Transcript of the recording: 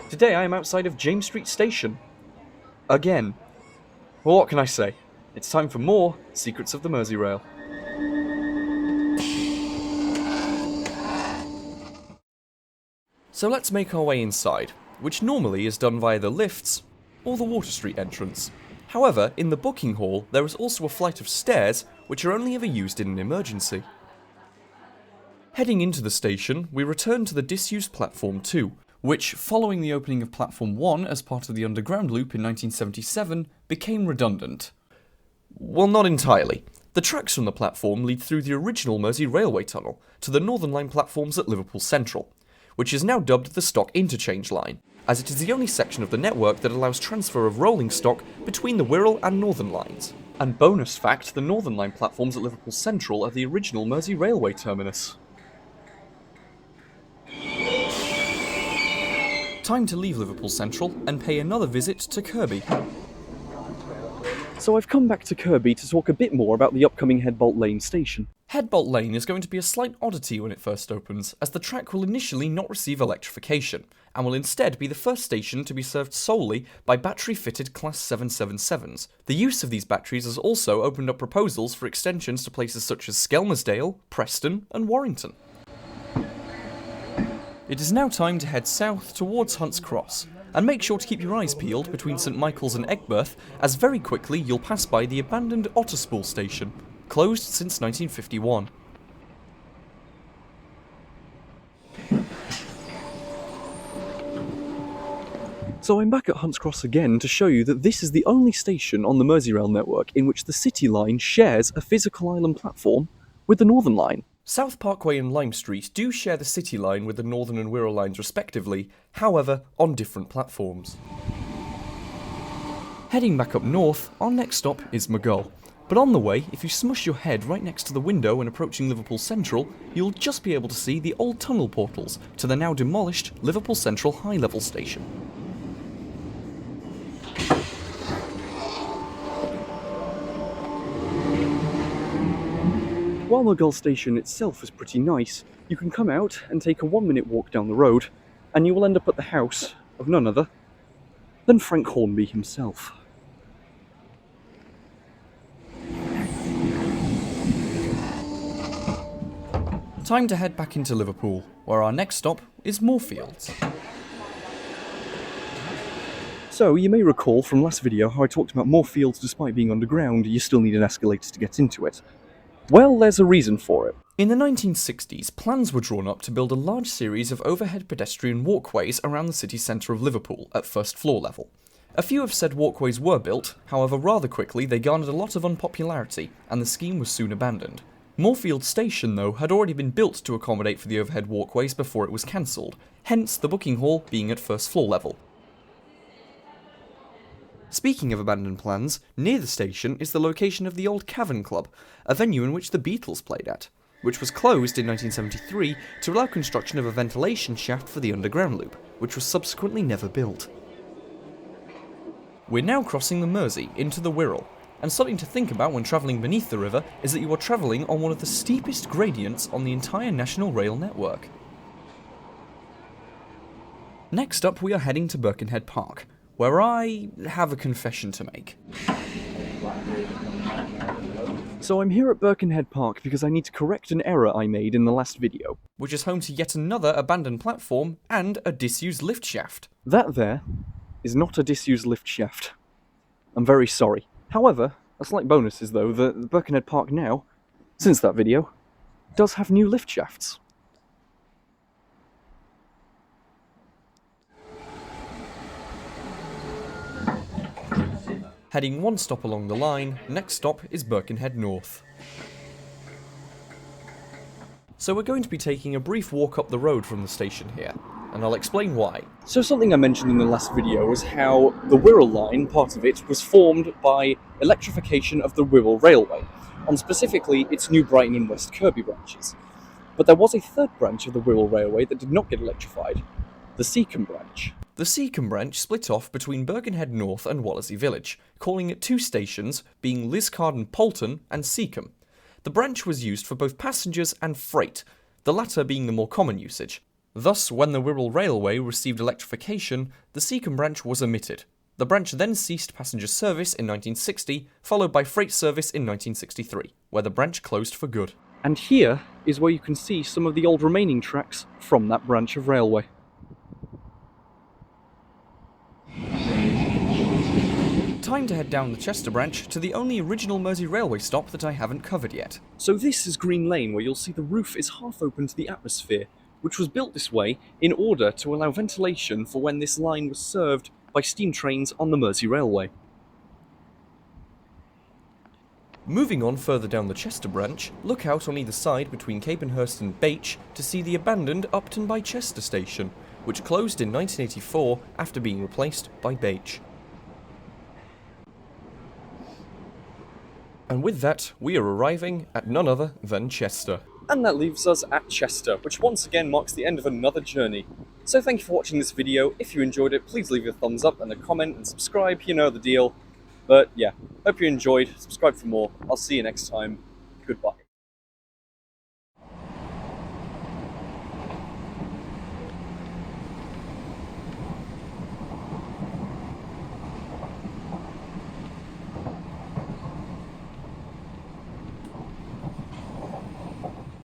Today I am outside of James Street Station. Again. Well, what can I say? It's time for more Secrets of the Merseyrail. So let's make our way inside, which normally is done via the lifts or the Water Street entrance. However, in the booking hall there is also a flight of stairs which are only ever used in an emergency. Heading into the station, we return to the disused Platform 2, which, following the opening of Platform 1 as part of the Underground Loop in 1977, became redundant. Well, not entirely. The tracks from the platform lead through the original Mersey Railway tunnel to the Northern Line platforms at Liverpool Central, which is now dubbed the Stock Interchange Line, as it is the only section of the network that allows transfer of rolling stock between the Wirral and Northern Lines. And bonus fact, the Northern Line platforms at Liverpool Central are the original Mersey Railway terminus. Time to leave Liverpool Central and pay another visit to Kirby. So I've come back to Kirby to talk a bit more about the upcoming Headbolt Lane station. Headbolt Lane is going to be a slight oddity when it first opens, as the track will initially not receive electrification, and will instead be the first station to be served solely by battery-fitted Class 777s. The use of these batteries has also opened up proposals for extensions to places such as Skelmersdale, Preston and Warrington. It is now time to head south towards Hunt's Cross, and make sure to keep your eyes peeled between St Michael's and Egberth, as very quickly you'll pass by the abandoned Otterspool station, closed since 1951. So I'm back at Hunt's Cross again to show you that this is the only station on the Merseyrail network in which the City Line shares a physical island platform with the Northern Line. South Parkway and Lime Street do share the City Line with the Northern and Wirral lines respectively, however on different platforms. Heading back up north, our next stop is Maghull. But on the way, if you smush your head right next to the window when approaching Liverpool Central, you'll just be able to see the old tunnel portals to the now demolished Liverpool Central High Level station. While Maghull station itself is pretty nice, you can come out and take a 1-minute walk down the road, and you will end up at the house of none other than Frank Hornby himself. Time to head back into Liverpool, where our next stop is Moorfields. So, you may recall from last video how I talked about Moorfields, despite being underground, you still need an escalator to get into it. Well, there's a reason for it. In the 1960s, plans were drawn up to build a large series of overhead pedestrian walkways around the city centre of Liverpool at first floor level. A few of said walkways were built, however rather quickly they garnered a lot of unpopularity and the scheme was soon abandoned. Moorfields Station, though, had already been built to accommodate for the overhead walkways before it was cancelled, hence the booking hall being at first floor level. Speaking of abandoned plans, near the station is the location of the old Cavern Club, a venue in which the Beatles played at, which was closed in 1973 to allow construction of a ventilation shaft for the Underground Loop, which was subsequently never built. We're now crossing the Mersey into the Wirral, and something to think about when travelling beneath the river is that you are travelling on one of the steepest gradients on the entire National Rail network. Next up we are heading to Birkenhead Park, where I have a confession to make. So I'm here at Birkenhead Park because I need to correct an error I made in the last video, which is home to yet another abandoned platform and a disused lift shaft. That there is not a disused lift shaft. I'm very sorry. However, a slight bonus is though that the Birkenhead Park now, since that video, does have new lift shafts. Heading one stop along the line, next stop is Birkenhead North. So we're going to be taking a brief walk up the road from the station here, and I'll explain why. So something I mentioned in the last video was how the Wirral line, part of it, was formed by electrification of the Wirral Railway, on specifically its New Brighton and West Kirby branches. But there was a third branch of the Wirral Railway that did not get electrified, the Seacombe branch. The Seacombe branch split off between Birkenhead North and Wallasey Village, calling it two stations, being Liscarden Poulton and Seacombe. The branch was used for both passengers and freight, the latter being the more common usage. Thus, when the Wirral Railway received electrification, the Seacombe branch was omitted. The branch then ceased passenger service in 1960, followed by freight service in 1963, where the branch closed for good. And here is where you can see some of the old remaining tracks from that branch of railway. Time to head down the Chester branch to the only original Merseyrail stop that I haven't covered yet. So this is Green Lane, where you'll see the roof is half open to the atmosphere, which was built this way in order to allow ventilation for when this line was served by steam trains on the Merseyrail. Moving on further down the Chester branch, look out on either side between Capenhurst and Beach to see the abandoned Upton by Chester station, which closed in 1984 after being replaced by Beach. And with that, we are arriving at none other than Chester. And that leaves us at Chester, which once again marks the end of another journey. So thank you for watching this video. If you enjoyed it, please leave a thumbs up and a comment and subscribe, you know the deal. But yeah, hope you enjoyed, subscribe for more. I'll see you next time. Goodbye.